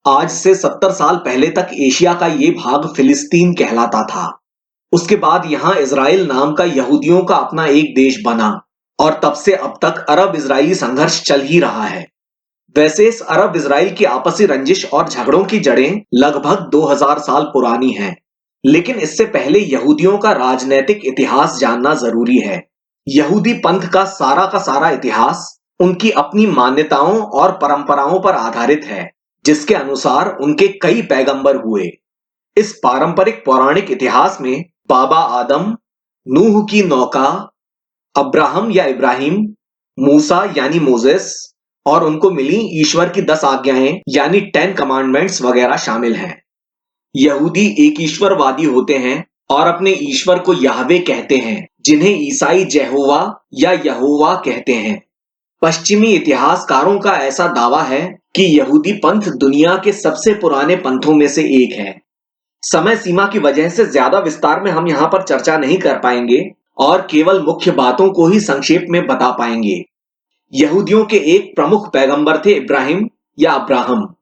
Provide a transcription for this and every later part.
आज से 70 साल पहले तक एशिया का ये भाग फिलिस्तीन कहलाता था। उसके बाद यहां इजराइल नाम का यहूदियों का अपना एक देश बना और तब से अब तक अरब इजरायली संघर्ष चल ही रहा है। वैसे इस अरब इजराइल की आपसी रंजिश और झगड़ों की जड़ें लगभग 2000 साल पुरानी हैं। लेकिन इससे पहले यहूदियों का राजनैतिक इतिहास जानना जरूरी है। यहूदी पंथ का सारा इतिहास उनकी अपनी मान्यताओं और परंपराओं पर आधारित है, जिसके अनुसार उनके कई पैगंबर हुए। इस पारंपरिक पौराणिक इतिहास में बाबा आदम, नूह की नौका, अब्राहम या इब्राहिम, मूसा यानी मोजेस और उनको मिली ईश्वर की 10 आज्ञाएं यानी 10 कमांडमेंट्स वगैरह शामिल हैं। यहूदी एक ईश्वरवादी होते हैं और अपने ईश्वर को याहवे कहते हैं, जिन्हें ईसाई जेहोवा या यहोवा कहते हैं। पश्चिमी इतिहासकारों का ऐसा दावा है कि यहूदी पंथ दुनिया के सबसे पुराने पंथों में से एक है। समय सीमा की वजह से ज्यादा विस्तार में हम यहाँ पर चर्चा नहीं कर पाएंगे और केवल मुख्य बातों को ही संक्षेप में बता पाएंगे। यहूदियों के एक प्रमुख पैगंबर थे इब्राहिम या अब्राहम।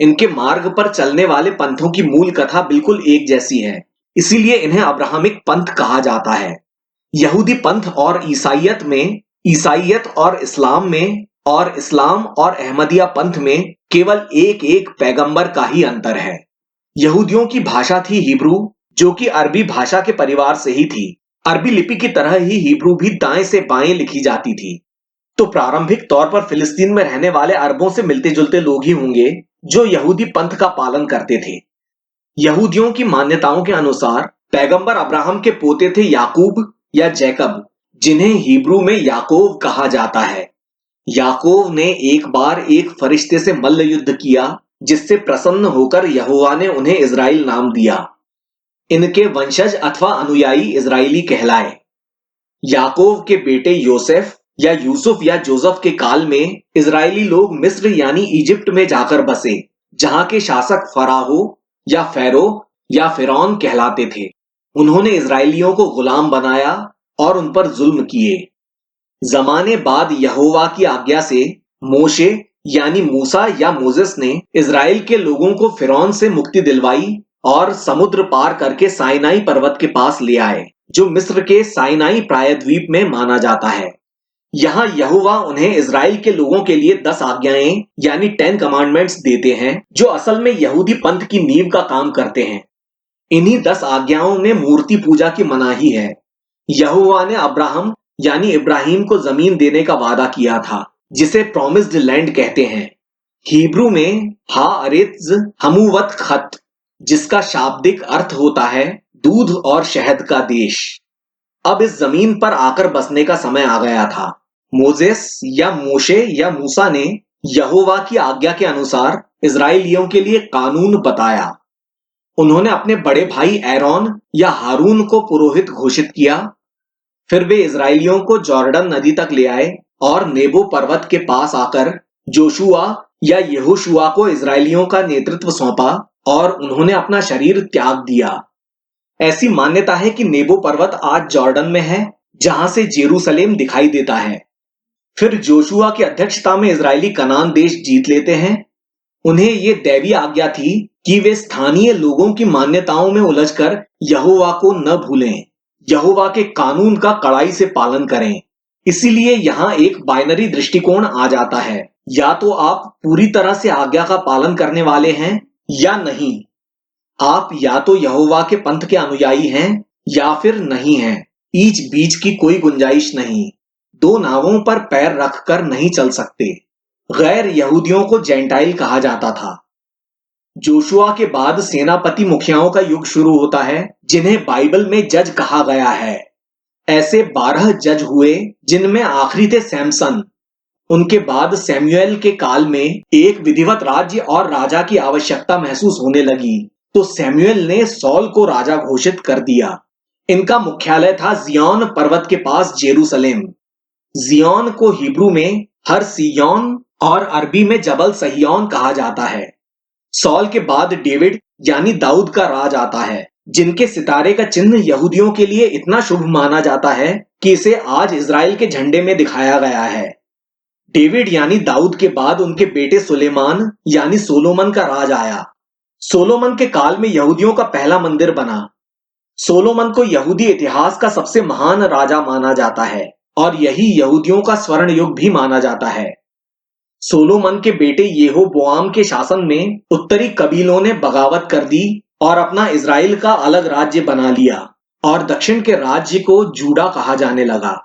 इनके मार्ग पर चलने वाले पंथों की मूल कथा बिल्कुल एक जैसी है, इसीलिए इन्हें अब्राहमिक पंथ कहा जाता है। यहूदी पंथ और ईसाइयत में, ईसाइयत और इस्लाम में और इस्लाम और अहमदिया पंथ में केवल एक एक पैगंबर का ही अंतर है। यहूदियों की भाषा थी हिब्रू, जो कि अरबी भाषा के परिवार से ही थी। अरबी लिपि की तरह ही हिब्रू भी दाएं से बाएं लिखी जाती थी। तो प्रारंभिक तौर पर फिलिस्तीन में रहने वाले अरबों से मिलते जुलते लोग ही होंगे जो यहूदी पंथ का पालन करते थे। यहूदियों की मान्यताओं के अनुसार पैगंबर अब्राहम के पोते थे याकूब या जैकब, जिन्हें हिब्रू में याकोव कहा जाता है। याकोव ने एक बार एक फरिश्ते से मल्ल युद्ध किया, जिससे प्रसन्न होकर यहोवा ने उन्हें इजराइल नाम दिया। इनके वंशज अथवा अनुयायी इजराइली कहलाए। याकोव के बेटे योसेफ या यूसुफ या जोसेफ के काल में इजरायली लोग मिस्र यानी इजिप्ट में जाकर बसे, जहां के शासक फराहो या फेरो या फिरौन कहलाते थे। उन्होंने इजरायलियों को गुलाम बनाया और उन पर जुल्म किए। जमाने बाद यहोवा की आज्ञा से मोशे यानी मूसा या मोजेस ने इजराइल के लोगों को फिरौन से मुक्ति दिलवाई और समुद्र पार करके साइनाई पर्वत के पास ले आए, जो मिस्र के साइनाई प्रायद्वीप में माना जाता है। यहाँ यहोवा उन्हें इजराइल के लोगों के लिए 10 आज्ञाएं यानी 10 कमांडमेंट्स देते हैं, जो असल में यहूदी पंथ की नींव का काम करते हैं। इन्हीं 10 आज्ञाओं में मूर्ति पूजा की मनाही है। यहोवा ने अब्राहम यानी इब्राहिम को जमीन देने का वादा किया था, जिसे प्रॉमिस्ड लैंड कहते हैं। हिब्रू में हा अरेत्ज हमूवत खत, जिसका शाब्दिक अर्थ होता है दूध और शहद का देश। अब इस जमीन पर आकर बसने का समय आ गया था। मोजेस या मोशे या मूसा ने यहोवा की आज्ञा के अनुसार इजराइलियों के लिए कानून बताया। उन्होंने अपने बड़े भाई एरोन या हारून को पुरोहित घोषित किया। फिर वे इजराइलियों को जॉर्डन नदी तक ले आए और नेबो पर्वत के पास आकर जोशुआ या यहोशुआ को इजराइलियों का नेतृत्व सौंपा और उन्होंने अपना शरीर त्याग दिया। ऐसी मान्यता है कि नेबो पर्वत आज जॉर्डन में है, जहां से जेरूसलेम दिखाई देता है। फिर जोशुआ की अध्यक्षता में इजरायली कनान देश जीत लेते हैं। उन्हें यह दैवी आज्ञा थी कि वे स्थानीय लोगों की मान्यताओं में उलझकर यहोवा को न भूलें, यहोवा के कानून का कड़ाई से पालन करें। इसीलिए यहां एक बाइनरी दृष्टिकोण आ जाता है, या तो आप पूरी तरह से आज्ञा का पालन करने वाले हैं या नहीं। आप या तो यहोवा के पंथ के अनुयायी हैं या फिर नहीं हैं। बीच बीच की कोई गुंजाइश नहीं। दो नावों पर पैर रखकर नहीं चल सकते। गैर यहूदियों को जेंटाइल कहा जाता था। जोशुआ के बाद सेनापति मुखियाओं का युग शुरू होता है, जिन्हें बाइबल में जज कहा गया है। ऐसे 12 जज हुए, जिनमें आखिरी थे सैमसन। उनके बाद सैमुएल के काल में एक विधिवत राज्य और राजा की आवश्यकता महसूस होने लगी, तो सैमुएल ने सौल को राजा घोषित कर दिया। इनका मुख्यालय था जियोन पर्वत के पास जेरूसलेम। जियोन को हिब्रू में हर सियोन और अरबी में जबल सहियोन कहा जाता है। सौल के बाद डेविड यानी दाऊद का राज आता है, जिनके सितारे का चिन्ह यहूदियों के लिए इतना शुभ माना जाता है कि इसे आज इजराइल के झंडे में दिखाया गया है। डेविड यानी दाऊद के बाद उनके बेटे सुलेमान यानी सोलोमन का राज आया। सोलोमन के काल में यहूदियों का पहला मंदिर बना। सोलोमन को यहूदी इतिहास का सबसे महान राजा माना जाता है और यही यहूदियों का स्वर्ण युग भी माना जाता है। सोलोमन के बेटे येहोबोआम के शासन में उत्तरी कबीलों ने बगावत कर दी और अपना इज़राइल का अलग राज्य बना लिया और दक्षिण के राज्य को जूडा कहा जाने लगा।